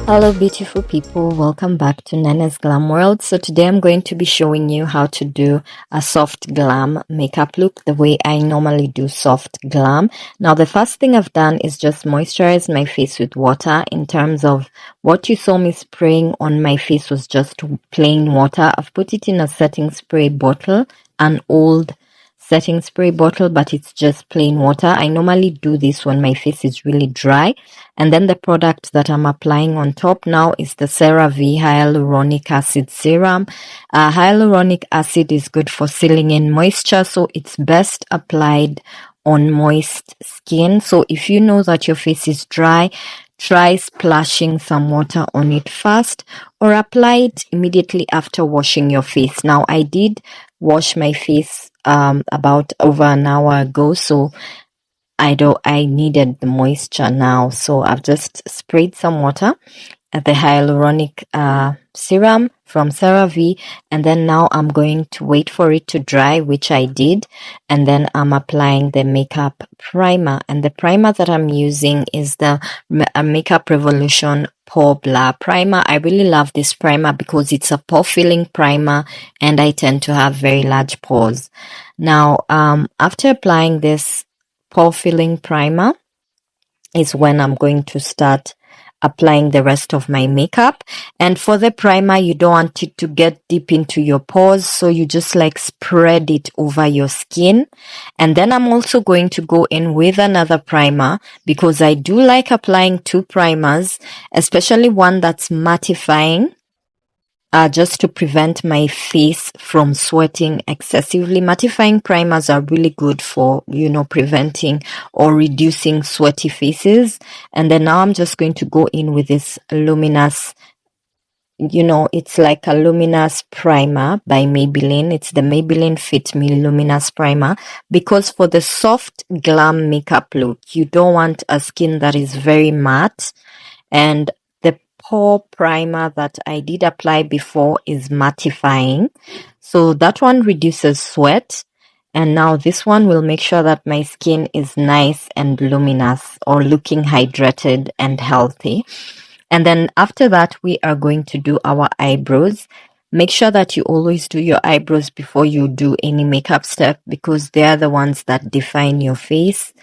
Hello beautiful people, welcome back to Nana's Glam World. So today I'm going to be showing you how to do a soft glam makeup look the way I normally do soft glam. Now the first thing I've done is just moisturize my face with water. In terms of what you saw me spraying on my face was just plain water. I've put it in a setting spray bottle, an old setting spray bottle, but it's just plain water. I normally do this when my face is really dry. And then the product that I'm applying on top now is the CeraVe Hyaluronic Acid Serum. Hyaluronic acid is good for sealing in moisture, so it's best applied on moist skin. So if you know that your face is dry, try splashing some water on it first or apply it immediately after washing your face. Now, I did wash my face about over an hour ago, so I needed the moisture now, so I've just sprayed some water at the hyaluronic serum from CeraVe, and then now I'm going to wait for it to dry, which I did, and then I'm applying the makeup primer. And the primer that I'm using is the Makeup Revolution Pore Blur Primer. I really love this primer because it's a pore filling primer, and I tend to have very large pores. Now, after applying this pore filling primer is when I'm going to start applying the rest of my makeup. And for the primer, you don't want it to get deep into your pores, so you just like spread it over your skin. And then I'm also going to go in with another primer because I do like applying two primers, especially one that's mattifying, just to prevent my face from sweating excessively. Mattifying primers are really good for, preventing or reducing sweaty faces. And then now I'm just going to go in with this luminous, it's like a luminous primer by Maybelline. It's the Maybelline Fit Me Luminous Primer, because for the soft glam makeup look, you don't want a skin that is very matte, and the pore primer that I did apply before is mattifying, so that one reduces sweat, and now this one will make sure that my skin is nice and luminous, or looking hydrated and healthy. And then after that, we are going to do our eyebrows. Make sure that you always do your eyebrows before you do any makeup step, because they are the ones that define your face.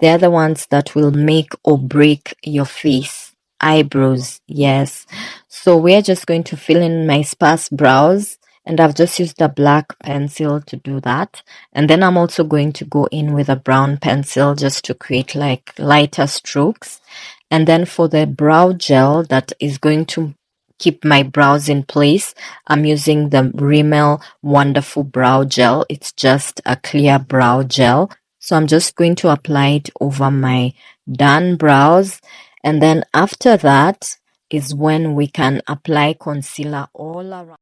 They're the ones that will make or break your face. Eyebrows, yes. So we're just going to fill in my sparse brows, and I've just used a black pencil to do that. And then I'm also going to go in with a brown pencil just to create like lighter strokes. And then for the brow gel that is going to keep my brows in place, I'm using the Rimmel Wonderful Brow Gel. It's just a clear brow gel. So I'm just going to apply it over my done brows. And then after that is when we can apply concealer all around.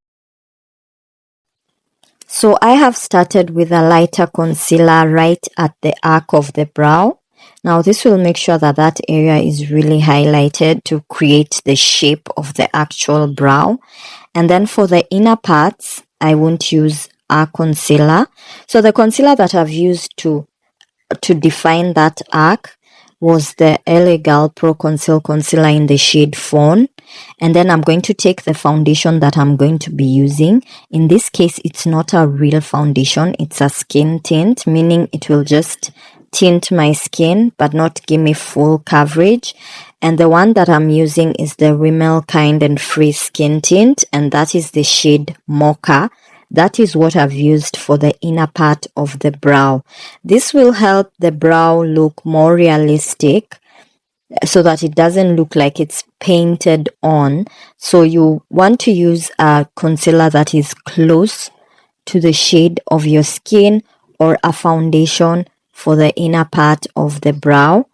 So I have started with a lighter concealer right at the arc of the brow. Now this will make sure that that area is really highlighted to create the shape of the actual brow. And then for the inner parts, I won't use a concealer. So the concealer that I've used to define that arc was the LA Girl Pro Conceal Concealer in the shade Fawn. And then I'm going to take the foundation that I'm going to be using. In this case, it's not a real foundation. It's a skin tint, meaning it will just tint my skin, but not give me full coverage. And the one that I'm using is the Rimmel Kind and Free Skin Tint, and that is the shade Mocha. That is what I've used for the inner part of the brow. This will help the brow look more realistic, so that it doesn't look like it's painted on. So you want to use a concealer that is close to the shade of your skin, or a foundation for the inner part of the brow.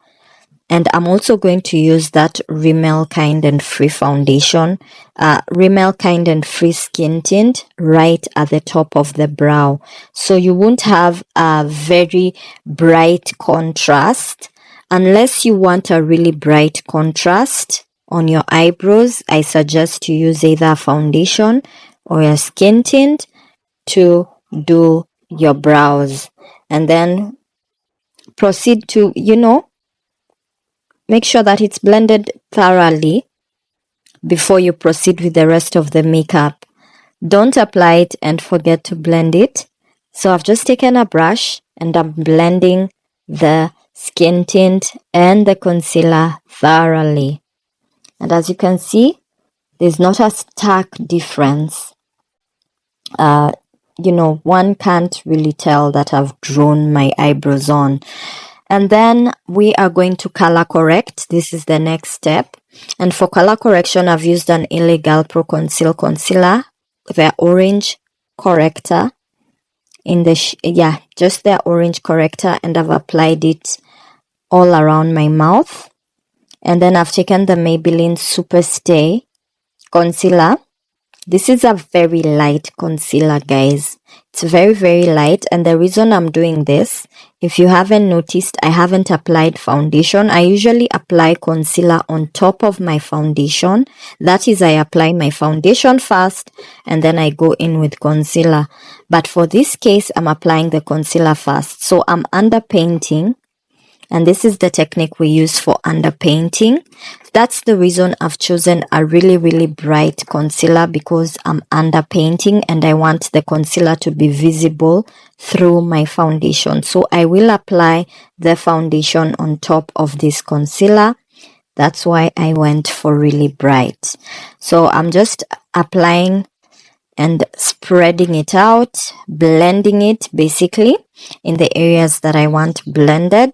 And I'm also going to use that Rimmel Kind and Free foundation, Rimmel Kind and Free Skin Tint right at the top of the brow. So you won't have a very bright contrast. Unless you want a really bright contrast on your eyebrows, I suggest you use either a foundation or a skin tint to do your brows. And then proceed to, make sure that it's blended thoroughly before you proceed with the rest of the makeup. Don't apply it and forget to blend it. So I've just taken a brush and I'm blending the skin tint and the concealer thoroughly. And as you can see, there's not a stark difference. You know, one can't really tell that I've drawn my eyebrows on. And then we are going to color correct. This is the next step. And for color correction, I've used an Illegal Pro Conceal Concealer, the orange corrector in the, just the orange corrector, and I've applied it all around my mouth. And then I've taken the Maybelline Super Stay Concealer. This is a very light concealer, guys. It's very, very light. And the reason I'm doing this, if you haven't noticed, I haven't applied foundation. I usually apply concealer on top of my foundation. That is, I apply my foundation first and then I go in with concealer. But for this case, I'm applying the concealer first. So I'm underpainting. And this is the technique we use for underpainting. That's the reason I've chosen a really, really bright concealer, because I'm underpainting and I want the concealer to be visible through my foundation. So I will apply the foundation on top of this concealer. That's why I went for really bright. So I'm just applying and spreading it out, blending it basically in the areas that I want blended.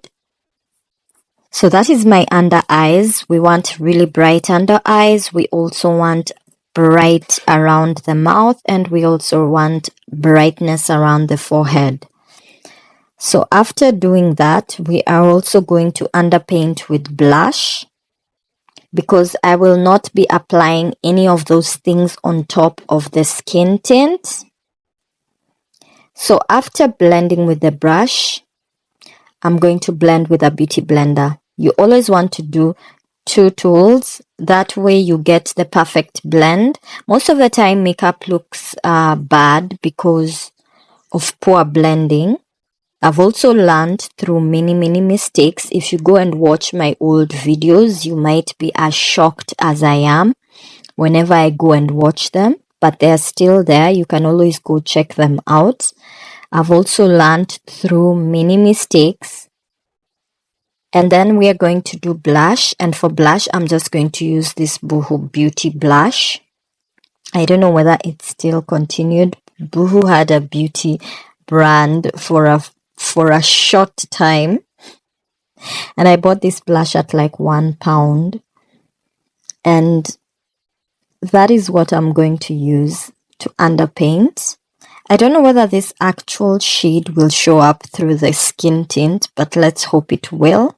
So that is my under eyes. We want really bright under eyes. We also want bright around the mouth, and we also want brightness around the forehead. So after doing that, we are also going to underpaint with blush, because I will not be applying any of those things on top of the skin tint. So after blending with the brush, I'm going to blend with a beauty blender. You always want to do 2 tools. That way you get the perfect blend. Most of the time makeup looks bad because of poor blending. I've also learned through many mistakes. If you go and watch my old videos, you might be as shocked as I am whenever I go and watch them. But they're still there. You can always go check them out. I've also learned through many mistakes. And then we are going to do blush. And for blush, I'm just going to use this Boohoo Beauty blush. I don't know whether it's still continued. Boohoo had a beauty brand for a short time. And I bought this blush at like £1. And that is what I'm going to use to underpaint. I don't know whether this actual shade will show up through the skin tint, but let's hope it will.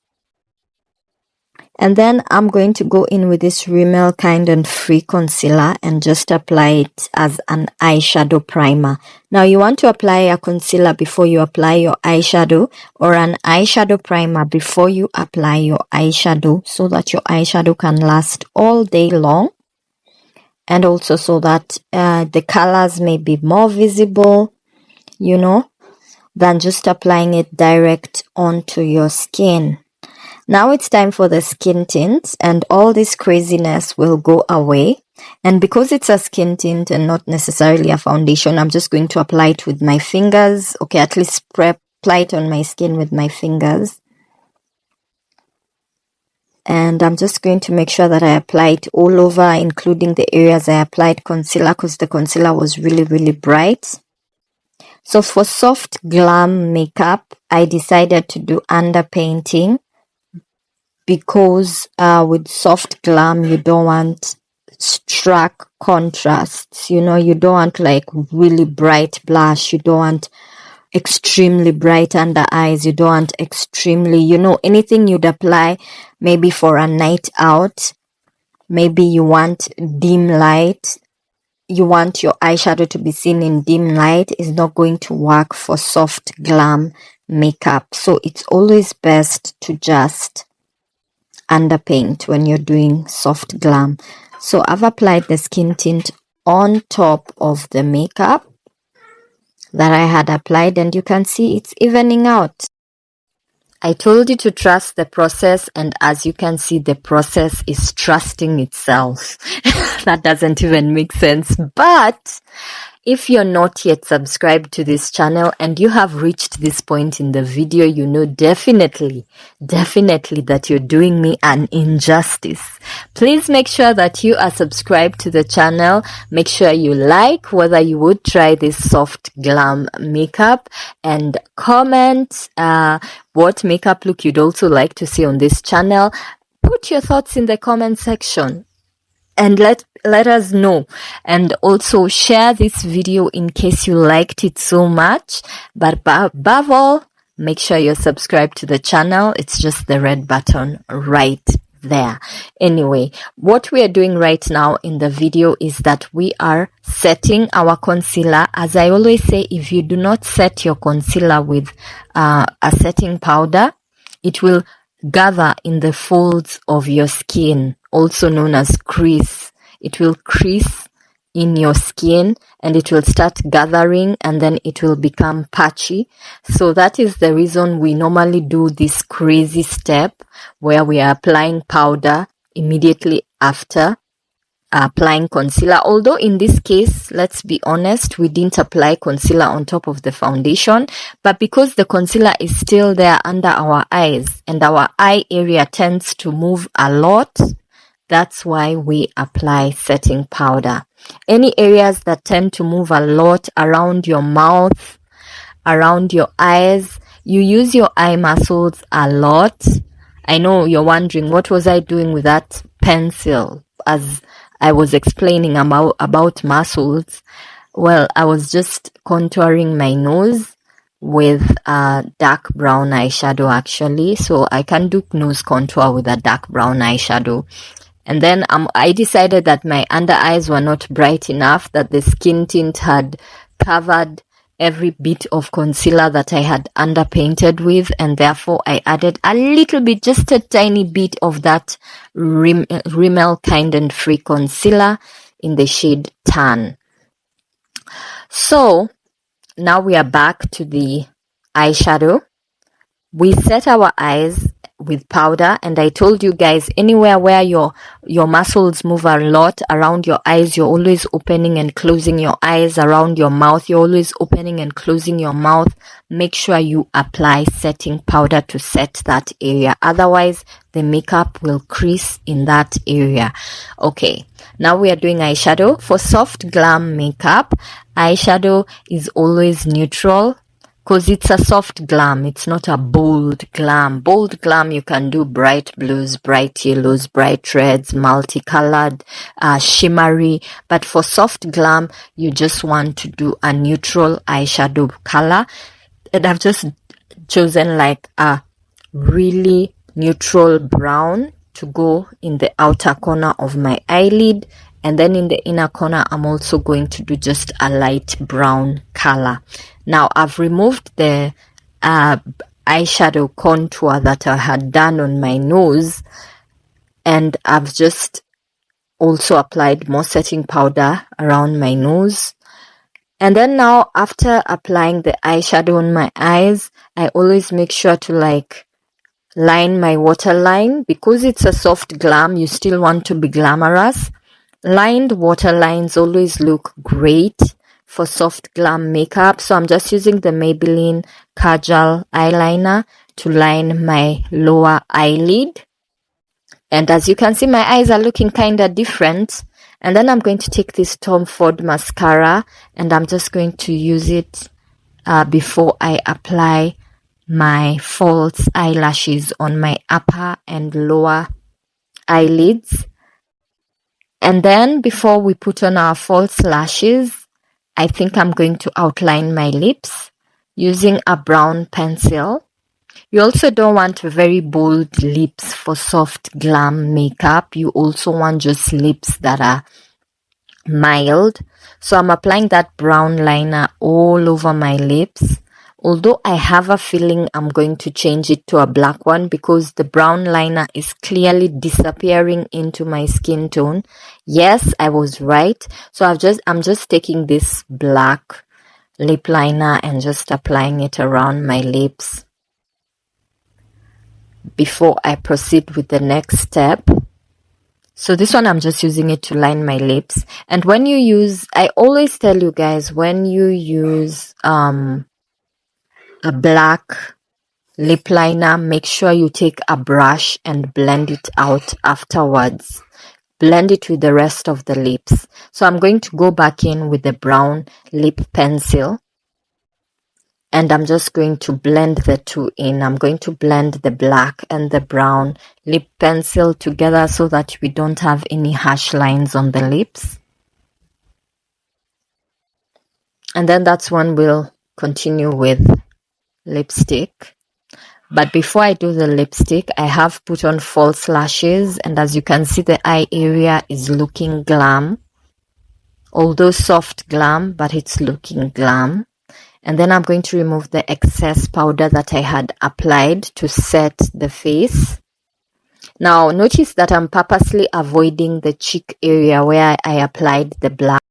And then I'm going to go in with this Rimmel Kind and Free concealer and just apply it as an eyeshadow primer. Now you want to apply a concealer before you apply your eyeshadow, or an eyeshadow primer before you apply your eyeshadow, so that your eyeshadow can last all day long. And also so that the colors may be more visible, you know, than just applying it direct onto your skin. Now it's time for the skin tint, and all this craziness will go away. And because it's a skin tint and not necessarily a foundation, I'm just going to apply it with my fingers. Okay, at least apply it on my skin with my fingers. And I'm just going to make sure that I apply it all over, including the areas I applied concealer, because the concealer was really, really bright. So for Soft Glam Makeup, I decided to do underpainting, because with Soft Glam, you don't want stark contrasts. You know, you don't want like really bright blush. You don't want extremely bright under eyes. You don't want extremely, you know, anything you'd apply maybe for a night out. Maybe you want dim light. You want your eyeshadow to be seen in dim light, is not going to work for Soft Glam Makeup. So it's always best to just underpaint when you're doing Soft Glam. So I've applied the skin tint on top of the makeup that I had applied, and you can see it's evening out. I told you to trust the process, and as you can see, the process is trusting itself. That doesn't even make sense, but if you're not yet subscribed to this channel and you have reached this point in the video, you know definitely that you're doing me an injustice. Please make sure that you are subscribed to the channel. Make sure you like whether you would try this soft glam makeup, and comment what makeup look you'd also like to see on this channel. Put your thoughts in the comment section and let us know, and also share this video in case you liked it so much. But above all, make sure you're subscribed to the channel. It's just the red button right there. Anyway, what we are doing right now in the video is that we are setting our concealer. As I always say, if you do not set your concealer with a setting powder, it will gather in the folds of your skin, also known as crease. It will crease in your skin and it will start gathering, and then it will become patchy. So that is the reason we normally do this crazy step where we are applying powder immediately after applying concealer. Although in this case, let's be honest, we didn't apply concealer on top of the foundation, but because the concealer is still there under our eyes and our eye area tends to move a lot, that's why we apply setting powder. Any areas that tend to move a lot around your mouth, around your eyes, you use your eye muscles a lot. I know you're wondering, what was I doing with that pencil as I was explaining about muscles? Well, I was just contouring my nose with a dark brown eyeshadow actually. So I can do nose contour with a dark brown eyeshadow. And then I decided that my under eyes were not bright enough, that the skin tint had covered every bit of concealer that I had underpainted with, and therefore I added a little bit, just a tiny bit of that Rimmel Kind and Free concealer in the shade Tan. So now we are back to the eyeshadow. We set our eyes with powder, and I told you guys, anywhere where your muscles move a lot around your eyes, you're always opening and closing your eyes. Around your mouth, you're always opening and closing your mouth. Make sure you apply setting powder to set that area, otherwise the makeup will crease in that area. Okay, now we are doing eyeshadow. For soft glam makeup, eyeshadow is always neutral, because it's a soft glam, it's not a bold glam. Bold glam, you can do bright blues, bright yellows, bright reds, multicolored, shimmery. But for soft glam, you just want to do a neutral eyeshadow color. And I've just chosen like a really neutral brown to go in the outer corner of my eyelid. And then in the inner corner, I'm also going to do just a light brown color. Now, I've removed the eyeshadow contour that I had done on my nose, and I've just also applied more setting powder around my nose. And then now, after applying the eyeshadow on my eyes, I always make sure to like line my waterline. Because it's a soft glam, you still want to be glamorous. Lined waterlines always look great for soft glam makeup. So I'm just using the Maybelline Kajal eyeliner to line my lower eyelid. And as you can see, my eyes are looking kind of different. And then I'm going to take this Tom Ford mascara, and I'm just going to use it before I apply my false eyelashes on my upper and lower eyelids. And then before we put on our false lashes, I think I'm going to outline my lips using a brown pencil. You also don't want very bold lips for soft glam makeup. You also want just lips that are mild. So I'm applying that brown liner all over my lips. Although I have a feeling I'm going to change it to a black one because the brown liner is clearly disappearing into my skin tone. Yes, I was right. So I'm just taking this black lip liner and just applying it around my lips. before I proceed with the next step. So this one, I'm just using it to line my lips. And when you use, I always tell you guys, when you use a black lip liner, make sure you take a brush and blend it out afterwards. Blend it with the rest of the lips. So I'm going to go back in with the brown lip pencil. And I'm just going to blend the two in. I'm going to blend the black and the brown lip pencil together so that we don't have any harsh lines on the lips. And then that's when we'll continue with lipstick. But before I do the lipstick, I have put on false lashes, and as you can see, the eye area is looking glam. Although soft glam, but it's looking glam. And then I'm going to remove the excess powder that I had applied to set the face. Now notice that I'm purposely avoiding the cheek area where I applied the black.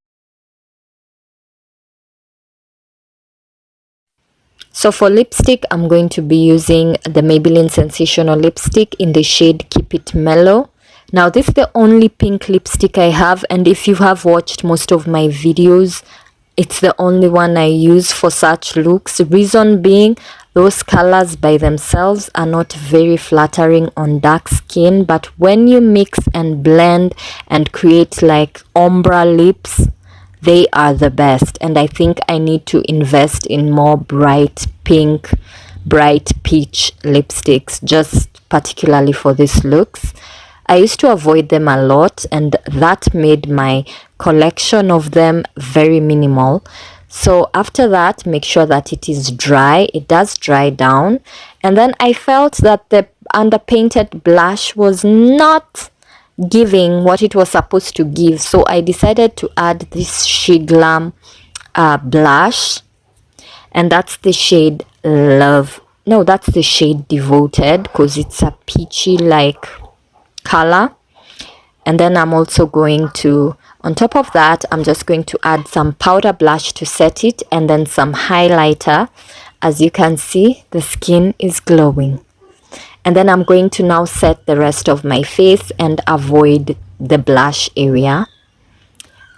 So for lipstick, I'm going to be using the Maybelline Sensational lipstick in the shade Keep It Mellow. Now this is the only pink lipstick I have, and if you have watched most of my videos, it's the only one I use for such looks. Reason being, those colors by themselves are not very flattering on dark skin, but when you mix and blend and create like ombre lips, they are the best. And I think I need to invest in more bright pink, bright peach lipsticks, just particularly for these looks. I used to avoid them a lot, and that made my collection of them very minimal. So after that, make sure that it is dry. It does dry down. And then I felt that the underpainted blush was not giving what it was supposed to give. So I decided to add this She Glam blush. And that's the shade Love. No, that's the shade Devoted, because it's a peachy like color. And then I'm also going to, on top of that, I'm just going to add some powder blush to set it, and then some highlighter. As you can see, the skin is glowing. And then I'm going to now set the rest of my face and avoid the blush area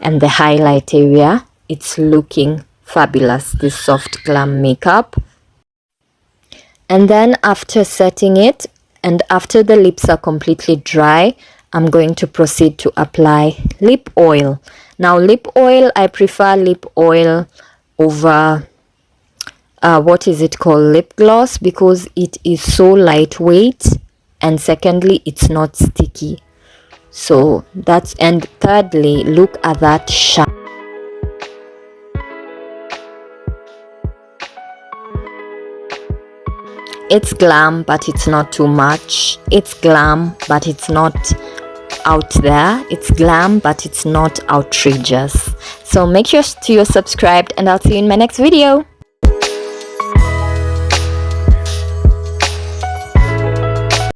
and the highlight area. It's looking fabulous, this Soft Glam makeup. And then after setting it, and after the lips are completely dry, I'm going to proceed to apply lip oil. Now lip oil, I prefer lip oil over what is it called, lip gloss, because it is so lightweight, and secondly, it's not sticky. So that's, and thirdly, look at that shine. It's glam, but it's not too much. It's glam, but it's not out there. It's glam, but it's not outrageous. So make sure you're subscribed, and I'll see you in my next video.